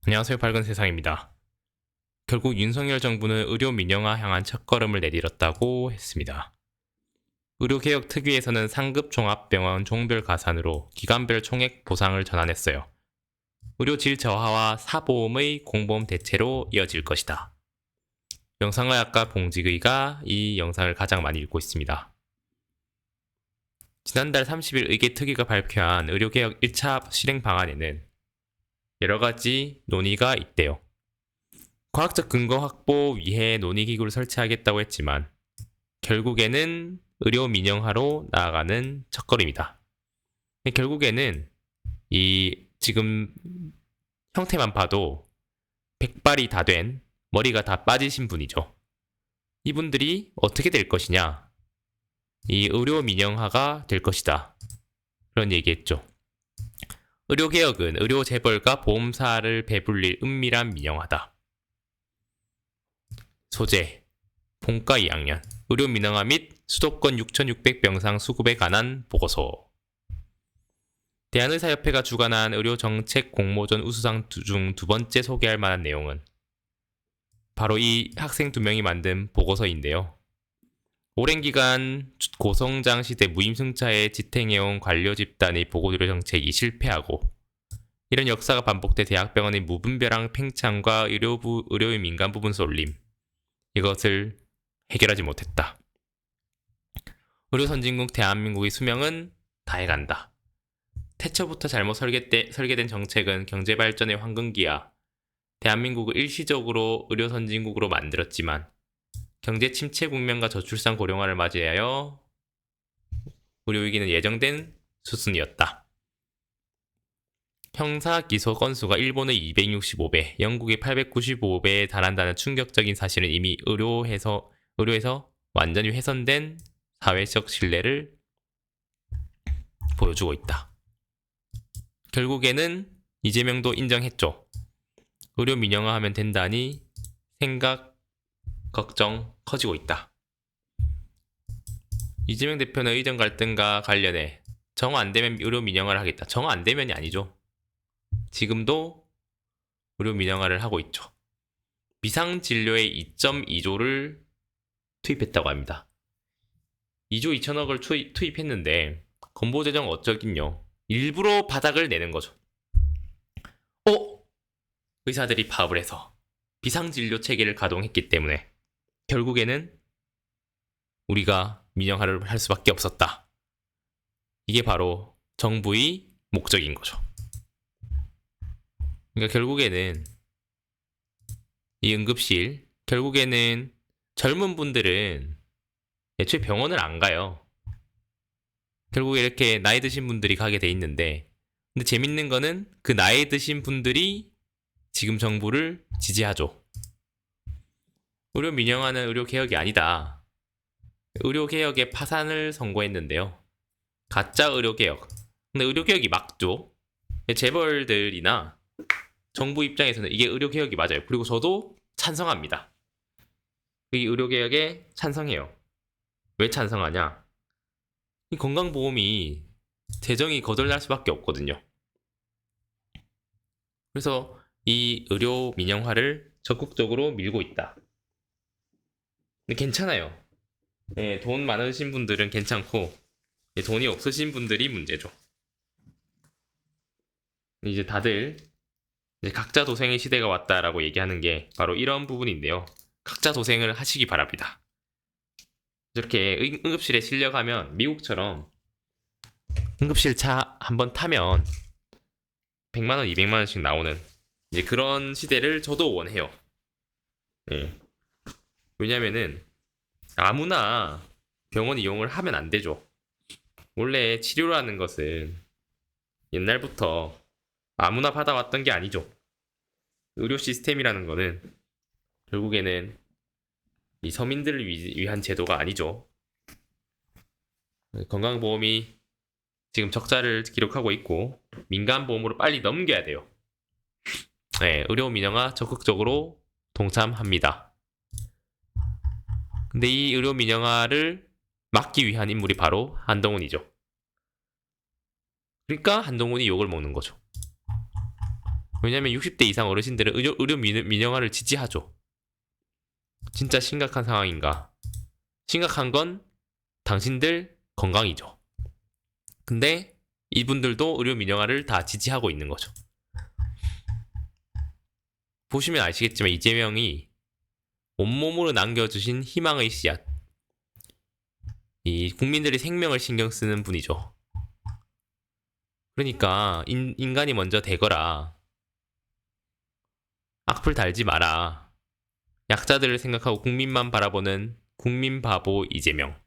안녕하세요. 밝은 세상입니다. 결국 윤석열 정부는 의료 민영화 향한 첫걸음을 내딛었다고 했습니다. 의료개혁 특위에서는 상급 종합병원 종별 가산으로 기관별 총액 보상을 전환했어요. 의료질 저하와 사보험의 공보험 대체로 이어질 것이다. 영상의학과 봉직의가 이 영상을 가장 많이 읽고 있습니다. 지난달 30일 의계특위가 발표한 의료개혁 1차 실행 방안에는 여러 가지 논의가 있대요. 과학적 근거 확보 위해 논의기구를 설치하겠다고 했지만 결국에는 의료 민영화로 나아가는 첫걸음이다. 결국에는 이 지금 형태만 봐도 백발이 다 된 머리가 다 빠지신 분이죠. 이분들이 어떻게 될 것이냐? 이 의료 민영화가 될 것이다. 그런 얘기했죠. 의료개혁은 의료 재벌과 보험사를 배불릴 은밀한 민영화다. 소재 본과 2학년 의료 민영화 및 수도권 6,600병상 수급에 관한 보고서. 대한의사협회가 주관한 의료정책 공모전 우수상 중 두 번째 소개할 만한 내용은 바로 이 학생 2명이 만든 보고서인데요. 오랜 기간 고성장 시대 무임승차에 지탱해온 관료 집단의 보고의료 정책이 실패하고 이런 역사가 반복돼 대학병원의 무분별한 팽창과 의료의 민간 부분 쏠림, 이것을 해결하지 못했다. 의료 선진국 대한민국의 수명은 다해간다. 태초부터 잘못 설계된 정책은 경제 발전의 황금기야 대한민국을 일시적으로 의료 선진국으로 만들었지만 경제 침체 국면과 저출산 고령화를 맞이하여 의료위기는 예정된 수순이었다. 형사 기소 건수가 일본의 265배, 영국의 895배에 달한다는 충격적인 사실은 이미 의료에서 완전히 훼손된 사회적 신뢰를 보여주고 있다. 결국에는 이재명도 인정했죠. 의료 민영화하면 된다니 생각, 걱정 커지고 있다. 이재명 대표는 의정 갈등과 관련해 정화 안 되면 의료 민영화를 하겠다. 정화 안 되면이 아니죠. 지금도 의료 민영화를 하고 있죠. 비상진료에 2.2조를 투입했다고 합니다. 2조 2천억을 투입했는데 건보재정 어쩌긴요. 일부러 바닥을 내는 거죠. 의사들이 파업을 해서 비상진료 체계를 가동했기 때문에 결국에는 우리가 민영화를 할 수밖에 없었다. 이게 바로 정부의 목적인 거죠. 그러니까 결국에는 이 응급실, 결국에는 젊은 분들은 애초에 병원을 안 가요. 결국에 이렇게 나이 드신 분들이 가게 돼 있는데, 근데 재밌는 거는 그 나이 드신 분들이 지금 정부를 지지하죠. 의료 민영화는 의료 개혁이 아니다. 의료 개혁의 파산을 선고했는데요. 가짜 의료 개혁. 근데 의료 개혁이 맞죠. 재벌들이나 정부 입장에서는 이게 의료 개혁이 맞아요. 그리고 저도 찬성합니다. 이 의료 개혁에 찬성해요. 왜 찬성하냐? 이 건강보험이 재정이 거덜날 수밖에 없거든요. 그래서 이 의료 민영화를 적극적으로 밀고 있다. 근데 괜찮아요. 네, 돈 많으신 분들은 괜찮고 돈이 없으신 분들이 문제죠. 이제 다들 이제 각자 도생의 시대가 왔다라고 얘기하는 게 바로 이런 부분인데요. 각자 도생을 하시기 바랍니다. 이렇게 응급실에 실려가면 미국처럼 응급실 차 한번 타면 100만원, 200만원씩 나오는 이제 그런 시대를 저도 원해요. 네. 왜냐면은 아무나 병원 이용을 하면 안 되죠. 원래 치료라는 것은 옛날부터 아무나 받아왔던 게 아니죠. 의료 시스템이라는 거는 결국에는 이 서민들을 위한 제도가 아니죠. 건강보험이 지금 적자를 기록하고 있고 민간보험으로 빨리 넘겨야 돼요. 네, 의료 민영화 적극적으로 동참합니다. 근데 이 의료 민영화를 막기 위한 인물이 바로 한동훈이죠. 그러니까 한동훈이 욕을 먹는 거죠. 왜냐면 60대 이상 어르신들은 의료 민영화를 지지하죠. 진짜 심각한 상황인가? 심각한 건 당신들 건강이죠. 근데 이분들도 의료 민영화를 다 지지하고 있는 거죠. 보시면 아시겠지만 이재명이 온몸으로 남겨주신 희망의 씨앗. 이 국민들의 생명을 신경 쓰는 분이죠. 그러니까 인간이 먼저 되거라. 악플 달지 마라. 약자들을 생각하고 국민만 바라보는 국민 바보 이재명.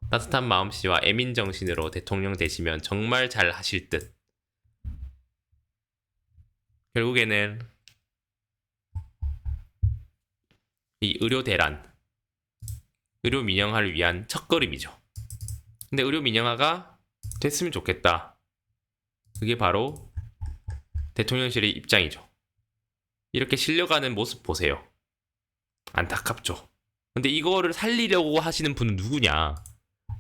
따뜻한 마음씨와 애민 정신으로 대통령 되시면 정말 잘 하실 듯. 결국에는 이 의료 대란, 의료 민영화를 위한 첫걸음이죠. 근데 의료 민영화가 됐으면 좋겠다. 그게 바로 대통령실의 입장이죠. 이렇게 실려가는 모습 보세요. 안타깝죠. 근데 이거를 살리려고 하시는 분은 누구냐?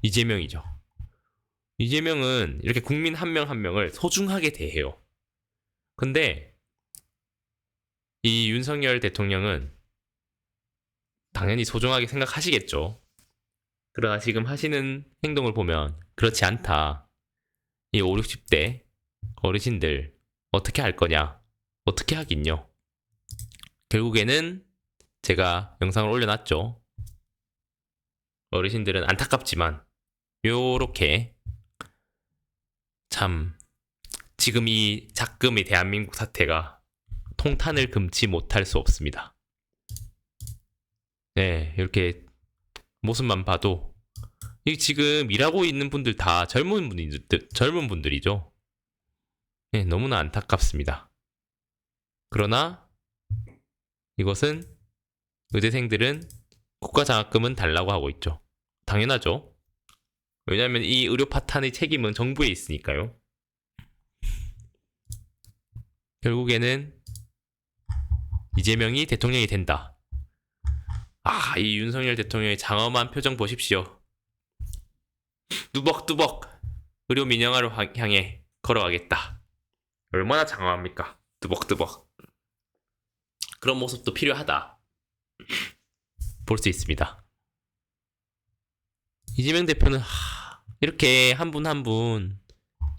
이재명이죠. 이재명은 이렇게 국민 한 명 한 명을 소중하게 대해요. 근데 이 윤석열 대통령은 당연히 소중하게 생각하시겠죠. 그러나 지금 하시는 행동을 보면 그렇지 않다. 이 5, 60대 어르신들 어떻게 할 거냐? 어떻게 하긴요. 결국에는 제가 영상을 올려놨죠. 어르신들은 안타깝지만 요렇게 참 지금 이 작금의 대한민국 사태가 통탄을 금치 못할 수 없습니다. 네, 이렇게 모습만 봐도 이 지금 일하고 있는 분들 다 젊은 분들이죠. 네, 너무나 안타깝습니다. 그러나 이것은 의대생들은 국가장학금은 달라고 하고 있죠. 당연하죠. 왜냐하면 이 의료 파탄의 책임은 정부에 있으니까요. 결국에는 이재명이 대통령이 된다. 아, 이 윤석열 대통령의 장엄한 표정 보십시오. 뚜벅뚜벅 의료 민영화를 향해 걸어가겠다. 얼마나 장엄합니까? 뚜벅뚜벅. 그런 모습도 필요하다. 볼 수 있습니다. 이재명 대표는 이렇게 한 분 한 분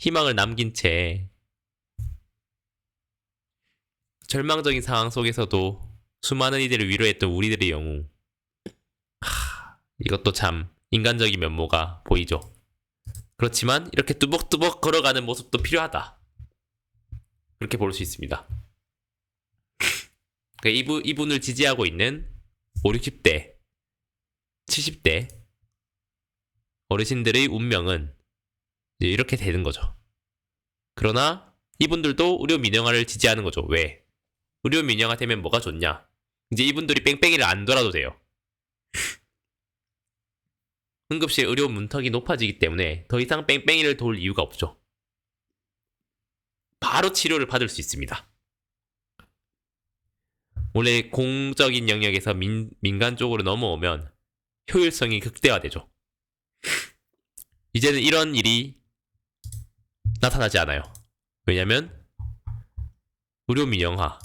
희망을 남긴 채 절망적인 상황 속에서도 수많은 이들을 위로했던 우리들의 영웅. 이것도 참 인간적인 면모가 보이죠. 그렇지만 이렇게 뚜벅뚜벅 걸어가는 모습도 필요하다. 그렇게 볼 수 있습니다. 이분을 지지하고 있는 5, 60대, 70대 어르신들의 운명은 이제 이렇게 되는 거죠. 그러나 이분들도 의료 민영화를 지지하는 거죠. 왜? 의료 민영화 되면 뭐가 좋냐? 이제 이분들이 뺑뺑이를 안 돌아도 돼요. 응급실 의료 문턱이 높아지기 때문에 더 이상 뺑뺑이를 돌 이유가 없죠. 바로 치료를 받을 수 있습니다. 원래 공적인 영역에서 민간 쪽으로 넘어오면 효율성이 극대화되죠. 이제는 이런 일이 나타나지 않아요. 왜냐면 의료 민영화가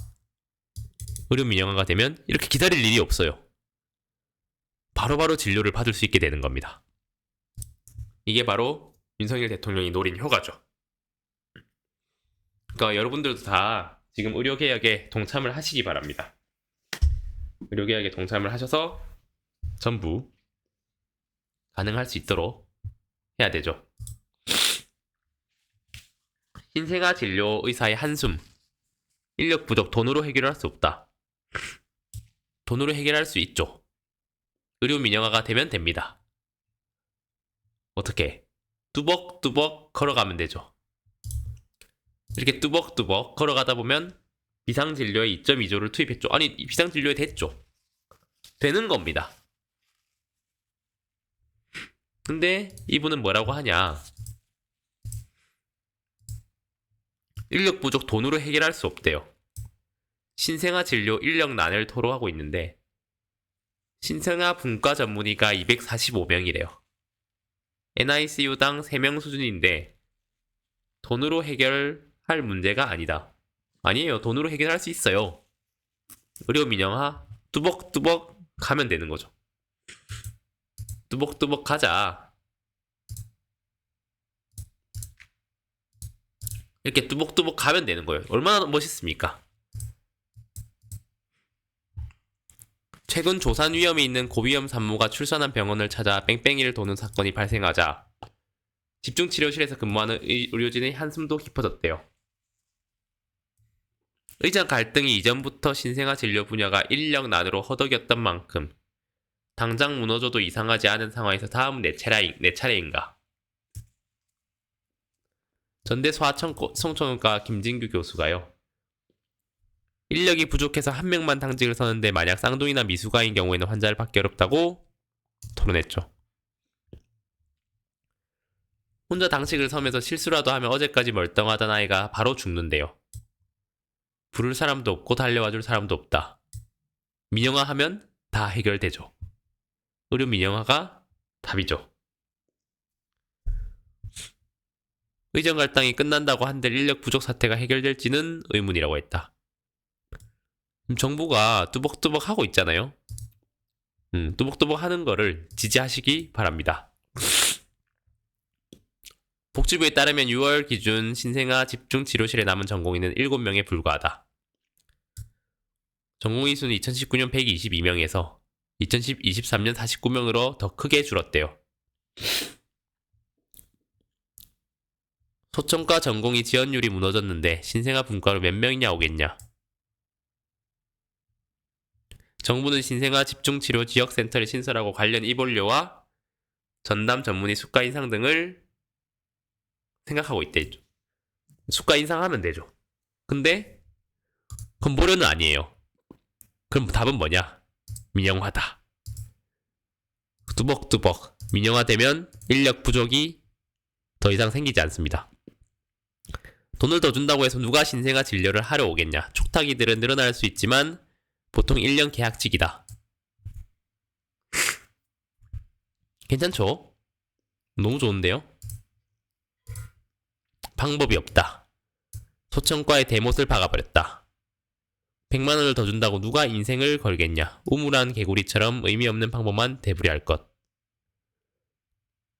되면 이렇게 기다릴 일이 없어요. 바로바로 진료를 받을 수 있게 되는 겁니다. 이게 바로 윤석열 대통령이 노린 효과죠. 그러니까 여러분들도 다 지금 의료개혁에 동참을 하시기 바랍니다. 의료개혁에 동참을 하셔서 전부 가능할 수 있도록 해야 되죠. 신생아 진료 의사의 한숨. 인력 부족 돈으로 해결할 수 없다. 돈으로 해결할 수 있죠. 의료 민영화가 되면 됩니다. 어떻게? 뚜벅뚜벅 걸어가면 되죠. 이렇게 뚜벅뚜벅 걸어가다 보면 비상진료에 2.2조를 투입했죠. 아니, 비상진료에 됐죠. 되는 겁니다. 근데 이분은 뭐라고 하냐? 인력 부족 돈으로 해결할 수 없대요. 신생아 진료 인력난을 토로하고 있는데 신생아 분과 전문의가 245명이래요. NICU당 3명 수준인데 돈으로 해결할 문제가 아니다. 아니에요. 돈으로 해결할 수 있어요. 의료 민영화 뚜벅뚜벅 가면 되는 거죠. 뚜벅뚜벅 가자. 이렇게 뚜벅뚜벅 가면 되는 거예요. 얼마나 멋있습니까? 최근 조산 위험이 있는 고위험 산모가 출산한 병원을 찾아 뺑뺑이를 도는 사건이 발생하자 집중치료실에서 근무하는 의료진의 한숨도 깊어졌대요. 의장 갈등이 이전부터 신생아 진료 분야가 인력난으로 허덕였던 만큼 당장 무너져도 이상하지 않은 상황에서 다음 내 차례인가. 전대 소아청소년과 김진규 교수가요. 인력이 부족해서 한 명만 당직을 서는데 만약 쌍둥이나 미숙아인 경우에는 환자를 받기 어렵다고 토론했죠. 혼자 당직을 서면서 실수라도 하면 어제까지 멀쩡하던 아이가 바로 죽는데요. 부를 사람도 없고 달려와줄 사람도 없다. 민영화 하면 다 해결되죠. 의료 민영화가 답이죠. 의정 갈등이 끝난다고 한들 인력 부족 사태가 해결될지는 의문이라고 했다. 정부가 뚜벅뚜벅 하고 있잖아요. 뚜벅뚜벅 하는 거를 지지하시기 바랍니다. 복지부에 따르면 6월 기준 신생아 집중치료실에 남은 전공의는 7명에 불과하다. 전공의 수는 2019년 122명에서 2023년 49명으로 더 크게 줄었대요. 소청과 전공의 지원율이 무너졌는데 신생아 분과로 몇 명이냐 오겠냐. 정부는 신생아 집중치료 지역센터를 신설하고 관련 입원료와 전담 전문의 수가 인상 등을 생각하고 있대. 수가 인상하면 되죠. 근데 건보료는 아니에요. 그럼 답은 뭐냐? 민영화다. 뚜벅뚜벅 민영화되면 인력 부족이 더 이상 생기지 않습니다. 돈을 더 준다고 해서 누가 신생아 진료를 하러 오겠냐? 촉탁이들은 늘어날 수 있지만 보통 1년 계약직이다. 괜찮죠? 너무 좋은데요? 방법이 없다. 소청과의 대못을 박아버렸다. 100만원을 더 준다고 누가 인생을 걸겠냐. 우물한 개구리처럼 의미 없는 방법만 대부리할 것.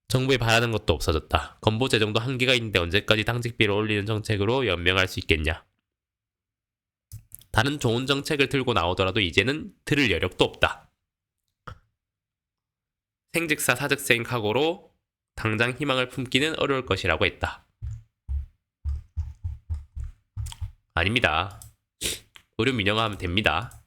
정부에 바라는 것도 없어졌다. 건보 재정도 한계가 있는데 언제까지 당직비를 올리는 정책으로 연명할 수 있겠냐. 다른 좋은 정책을 들고 나오더라도 이제는 들을 여력도 없다. 생즉사 사즉생 각오로 당장 희망을 품기는 어려울 것이라고 했다. 아닙니다. 의료 민영화하면 됩니다.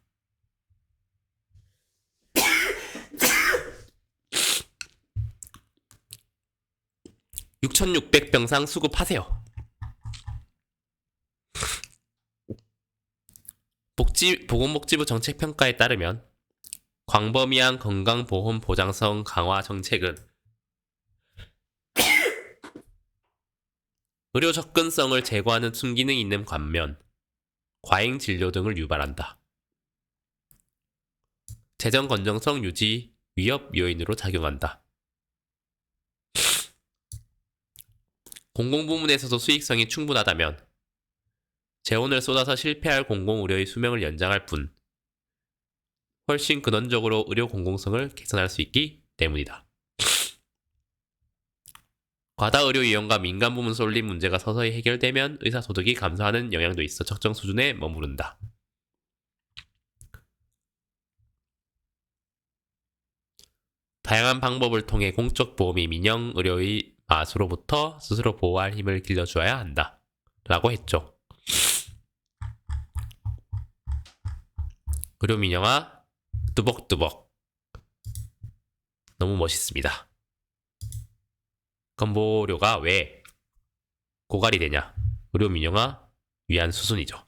(6,600병상) 수급하세요. 보건복지부 정책평가에 따르면 광범위한 건강보험 보장성 강화 정책은 의료 접근성을 제고하는 순기능이 있는 반면 과잉 진료 등을 유발한다. 재정 건전성 유지 위협 요인으로 작용한다. 공공부문에서도 수익성이 충분하다면 재원을 쏟아서 실패할 공공의료의 수명을 연장할 뿐 훨씬 근원적으로 의료 공공성을 개선할 수 있기 때문이다. 과다 의료 이용과 민간 부문 쏠림 문제가 서서히 해결되면 의사 소득이 감소하는 영향도 있어 적정 수준에 머무른다. 다양한 방법을 통해 공적 보험이 민영 의료의 마수로부터 스스로 보호할 힘을 길러주어야 한다. 라고 했죠. 의료 민영화 뚜벅뚜벅 너무 멋있습니다. 건보료가 왜 고갈이 되냐? 의료 민영화 위한 수순이죠.